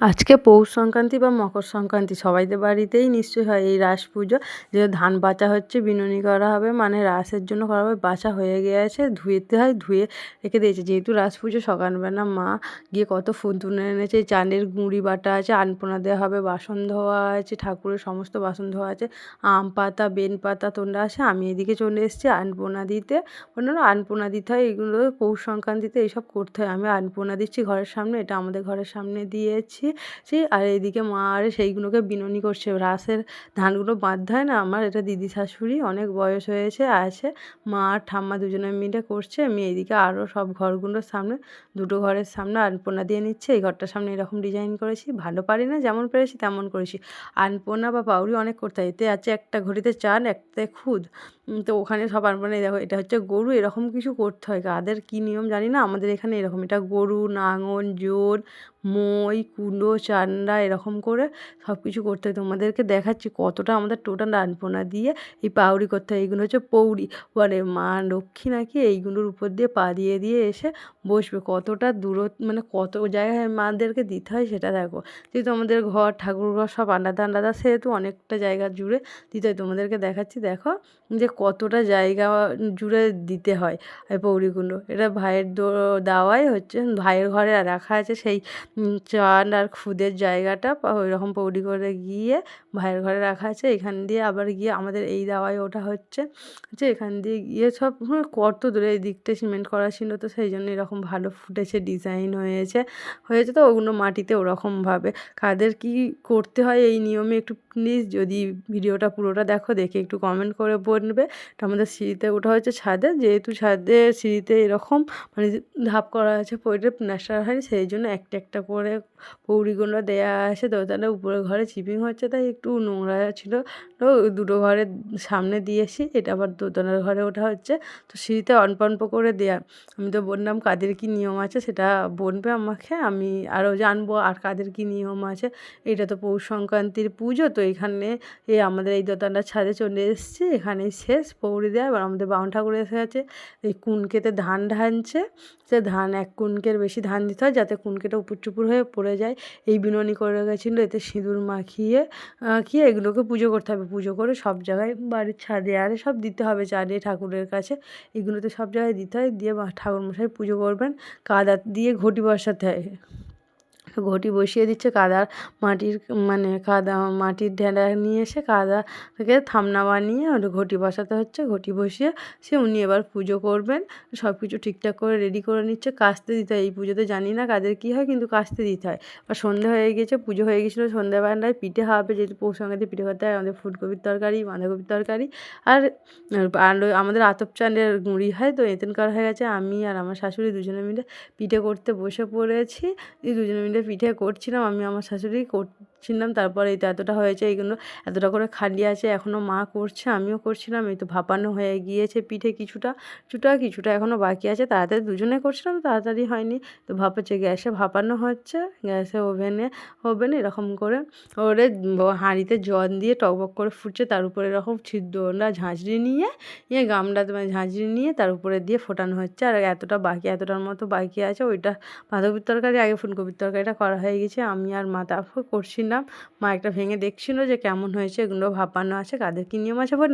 আজকে পৌষ সংক্রান্তি বা মকর সংক্রান্তি সবাইদের বাড়িতেই নিশ্চয়ই হয় এই রাস পুজো। যে ধান বাছা হচ্ছে, বিনুনি করা হবে, মানে রাসের জন্য করা হবে। বাছা হয়ে গিয়েছে, ধুয়েতে হয়, ধুয়ে রেখে দিয়েছে। যেহেতু রাস পুজো সকালবেলা মা গিয়ে কত ফুল তুলে এনেছে, এই চালের গুঁড়ি বাটা আছে, আনপোনা দেওয়া হবে, বাসন ধোয়া আছে, ঠাকুরের সমস্ত বাসন ধোয়া আছে, আম পাতা বেল পাতা তোলা আছে। আমি এদিকে চলে এসেছি আনপোনা দিতে। অন্যান্য আনপোনা দিতে হয়, এগুলো পৌষ সংক্রান্তিতে এইসব করতে হয়। আমি আনপোনা দিচ্ছি ঘরের সামনে, এটা আমাদের ঘরের সামনে দিয়েছি। আর এইদিকে মা আর সেইগুলোকে বিনুনি করছে। রাসের ধানগুলো বাঁধতে হয় না, আমার এটা দিদি শাশুড়ি অনেক বয়স হয়েছে আছে, মা আর ঠাম্মা দুজনে মিলে করছে। আমি এইদিকে আরও সব ঘরগুলোর সামনে, দুটো ঘরের সামনে আলপনা দিয়ে নিচ্ছে। এই ঘরটার সামনে এরকম ডিজাইন করেছি, ভালো পারি না, যেমন পেরেছি তেমন করেছি। আলপনা বা পাউরি অনেক করতে হয়। এতে আছে একটা ঘড়িতে চাল, একটাতে খুদ। তো ওখানে সব আলপনা, দেখো এটা হচ্ছে গরু, এরকম কিছু করতে হয়। কাদের কী নিয়ম জানি না, আমাদের এখানে এরকম। এটা গরু, নাঙল, জোর, মই, কুলো, চান্ডা, এরকম করে সব কিছু করতে হয়। তোমাদেরকে দেখাচ্ছি কতটা আমাদের টোটাল আলপনা দিয়ে এই পাউরি করতে হয়। এইগুলো হচ্ছে পৌরি বলে, মা লক্ষ্মী নাকি এইগুলোর উপর দিয়ে পা দিয়ে দিয়ে এসে বসবে। কতটা মানে কত জায়গায় মাদেরকে দিতে হয় সেটা দেখো। যেহেতু আমাদের ঘর, ঠাকুর ঘর সব আলাদা আলাদা, সেহেতু অনেকটা জায়গা জুড়ে দিতে হয়। তোমাদেরকে দেখাচ্ছি, দেখো যে কতটা জায়গা জুড়ে দিতে হয় এই পৌরিগুলো। এটা ভাইয়ের দেওয়াই হচ্ছে, ভাইয়ের ঘরে রাখা আছে সেই চাল আর খুদের জায়গাটা। ওইরকম পৌরি করে গিয়ে ভাইয়ের ঘরে রাখা আছে। এখান দিয়ে আবার গিয়ে আমাদের এই দাওয়ায় ওঠা হচ্ছে, এখান দিয়ে গিয়ে সব কত দূরে, এই দিকটা সিমেন্ট করা ছিল, তো সেই জন্য এরকম ভালো ফুটেছে, ডিজাইন হয়েছে। তো ওগুলো মাটিতে ওরকমভাবে কাদের কী করতে হয় এই নিয়মে একটু প্লিজ যদি ভিডিওটা পুরোটা দেখো, দেখে একটু কমেন্ট করে বলবে। এটা আমাদের সিঁড়িতে ওঠা হয়েছে ছাদে, যেহেতু ছাদে সিঁড়িতে এরকম মানে ধাপ করা আছে, পরে প্লাস্টার হয়নি, সেই জন্য একটা একটা করে পৌরিগুলো দেয়া আছে। দোতলায় উপরের ঘরে চিপিং হচ্ছে, তাই একটু নোংরা ছিল। তো দুটো ঘরের সামনে দিয়েছি, এটা আবার দোতলার ঘরে ওঠা হচ্ছে। তো সিঁড়িতে অল্প অল্প করে দেয়া। আমি তো বললাম কাদের কী নিয়ম আছে সেটা বলবে আমাকে, আমি আরও জানবো আর কাদের কী নিয়ম আছে। এটা তো পৌষ সংক্রান্তির পুজো, তো এখানে আমাদের এই দোতলার ছাদে চলে এসেছি, এখানেই শেষ পৌরি দেওয়া। এবার আমাদের বামুন ঠাকুর এসে গেছে, এই কুনকেতে ধান ঢালছে। সে ধান 1 কুনকের বেশি ধান দিতে হয়, যাতে কুনকেটা উপুর চুপুর হয়ে পড়ে যায়। এই বিনুনি করে গেছিলো, এতে সিঁদুর মাখিয়ে এগুলোকে পুজো করতে হবে। পুজো করে সব জায়গায়, বাড়ির ছাদে আরে সব দিতে হবে, চালে ঠাকুরের কাছে এগুলোতে সব জায়গায় দিতে হয়। দিয়ে ঠাকুরমশাই পুজো করবেন, কাদা দিয়ে ঘটি বসাতে হয়। ঘটি বসিয়ে দিচ্ছে, মাটির মানে মাটির ঢেলা নিয়ে এসে কাদা থেকে থামনা বানিয়ে ওটা ঘটি বসাতে হচ্ছে। ঘটি বসিয়ে উনি এবার পুজো করবেন। সব কিছু ঠিকঠাক করে রেডি করে নিচ্ছে, কাচতে দিতে হয়। এই পুজোতে জানি না কাদের কী হয়, কিন্তু কাচতে দিতে হয়। আর সন্ধে হয়ে গেছে, পুজো হয়ে গেছিলো। সন্ধ্যাবেলায় পিঠে হবে, যেহেতু পৌষ সংক্রান্তি পিঠে করতে হয়। আমাদের ফুলকপির তরকারি, বাঁধাকপির তরকারি, আর আমাদের আতপ চালের গুঁড়ি হয়, তো এতেন করা হয়ে গেছে। আমি আর আমার শাশুড়ি দুজনে মিলে পিঠে করতে বসে পড়েছি। দুজনে মিলে পিঠে করছিলাম, আমি আমার শাশুড়ি করছিলাম। তারপরে এই তো এতটা হয়েছে, এইগুলো এতটা করে খালি আছে, এখনও মা করছে, আমিও করছিলাম। এই তো ভাপানো হয়ে গিয়েছে পিঠে, কিছুটা কিছুটা এখনও বাকি আছে। তাড়াতাড়ি দুজনে করছিলাম, তাড়াতাড়ি হয়নি, তো ভাপাচ্ছে। গ্যাসে ভাপানো হচ্ছে, গ্যাসে ওভেনে এরকম করে হাঁড়িতে জল দিয়ে টকবক করে ফুটছে। তার উপরে এরকম ছিদ্রওয়ালা ঝাঁঝরি নিয়ে গামলাতে মানে ঝাঁঝরি নিয়ে তার উপরে দিয়ে ফোটানো হচ্ছে। আর এতটা বাকি, এতটার মতো বাকি আছে। ওইটা বাঁধাকপির তরকারি, আগে ফুলকপির তরকারিটা করা হয়ে গেছে। আমি আর মা তারপর করছিলাম। মা একটা ভেঙে দেখছিল যে কেমন হয়েছে, এগুলো ভাপানো আছে। কাদের কী নিয়ম আছে বলুন।